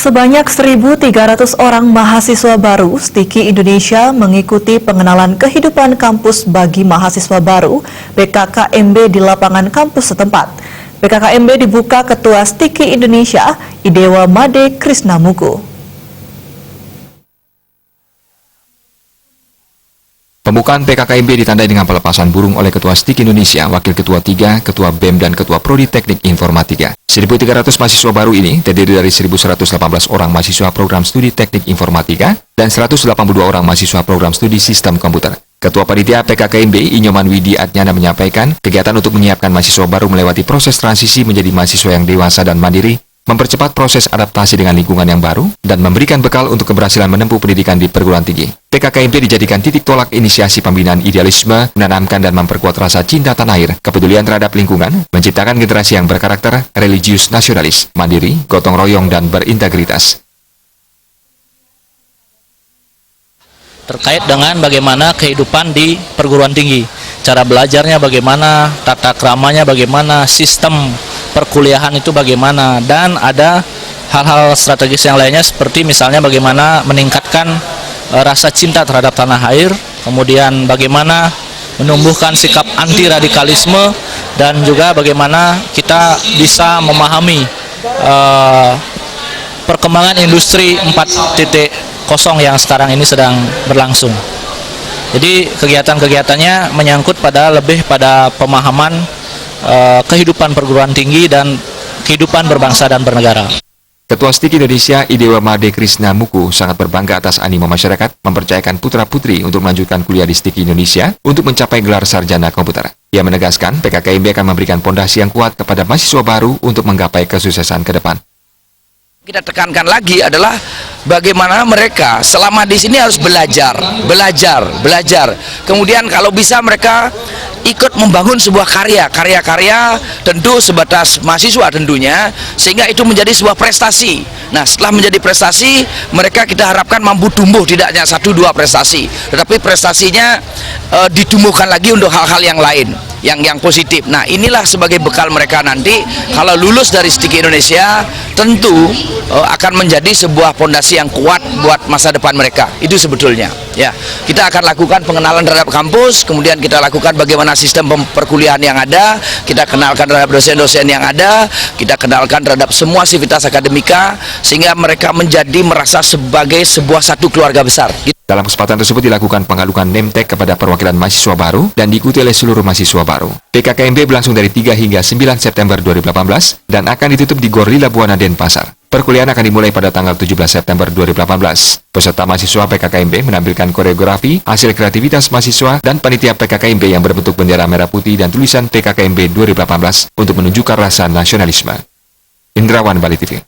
Sebanyak 1.300 orang mahasiswa baru Stiki Indonesia mengikuti pengenalan kehidupan kampus bagi mahasiswa baru PKKMB di lapangan kampus setempat. PKKMB dibuka Ketua Stiki Indonesia Idewa Made Krisnamuku. Pembukaan PKKMB ditandai dengan pelepasan burung oleh Ketua STIK Indonesia, Wakil Ketua 3, Ketua BEM, dan Ketua Prodi Teknik Informatika. 1.300 mahasiswa baru ini terdiri dari 1.118 orang mahasiswa program studi Teknik Informatika dan 182 orang mahasiswa program studi Sistem Komputer. Ketua Panitia PKKMB Inyoman Widi Adnyana menyampaikan, kegiatan untuk menyiapkan mahasiswa baru melewati proses transisi menjadi mahasiswa yang dewasa dan mandiri, mempercepat proses adaptasi dengan lingkungan yang baru, dan memberikan bekal untuk keberhasilan menempuh pendidikan di perguruan tinggi. PKKMB dijadikan titik tolak inisiasi pembinaan idealisme, menanamkan dan memperkuat rasa cinta tanah air, kepedulian terhadap lingkungan, menciptakan generasi yang berkarakter, religius, nasionalis, mandiri, gotong royong, dan berintegritas. Terkait dengan bagaimana kehidupan di perguruan tinggi, cara belajarnya bagaimana, tata keramanya bagaimana, sistem perkuliahan itu bagaimana, dan ada hal-hal strategis yang lainnya seperti misalnya bagaimana meningkatkan rasa cinta terhadap tanah air, kemudian bagaimana menumbuhkan sikap anti radikalisme, dan juga bagaimana kita bisa memahami perkembangan industri 4.0 yang sekarang ini sedang berlangsung. Jadi kegiatan-kegiatannya menyangkut lebih pada pemahaman kehidupan perguruan tinggi dan kehidupan berbangsa dan bernegara. Ketua STIK Indonesia Idewa Made Krisnamuku sangat berbangga atas animo masyarakat mempercayakan putra-putri untuk melanjutkan kuliah di STIK Indonesia untuk mencapai gelar sarjana komputer. Ia menegaskan PKKMB akan memberikan pondasi yang kuat kepada mahasiswa baru untuk menggapai kesuksesan ke depan. Kita tekankan lagi adalah bagaimana mereka selama di sini harus belajar. Kemudian kalau bisa mereka ikut membangun sebuah karya tentu sebatas mahasiswa tentunya, sehingga itu menjadi sebuah prestasi. Nah, setelah menjadi prestasi, mereka kita harapkan mampu tumbuh tidak hanya 1-2 prestasi, tetapi prestasinya ditumbuhkan lagi untuk hal-hal yang lain, yang positif. Nah, inilah sebagai bekal mereka nanti kalau lulus dari STIK Indonesia, tentu akan menjadi sebuah pondasi yang kuat buat masa depan mereka. Itu sebetulnya. Ya, kita akan lakukan pengenalan terhadap kampus, kemudian kita lakukan bagaimana sistem perkuliahan yang ada, kita kenalkan terhadap dosen-dosen yang ada, kita kenalkan terhadap semua aktivitas akademika, sehingga mereka merasa sebagai sebuah satu keluarga besar. Dalam kesempatan tersebut dilakukan pengadukan name-tag kepada perwakilan mahasiswa baru dan diikuti oleh seluruh mahasiswa baru. PKKMB berlangsung dari 3 hingga 9 September 2018 dan akan ditutup di Gor Lila Buana Denpasar. Perkuliahan akan dimulai pada tanggal 17 September 2018. Peserta mahasiswa PKKMB menampilkan koreografi, hasil kreativitas mahasiswa, dan panitia PKKMB yang berbentuk bendera merah putih dan tulisan PKKMB 2018 untuk menunjukkan rasa nasionalisme. Indrawan Bali TV.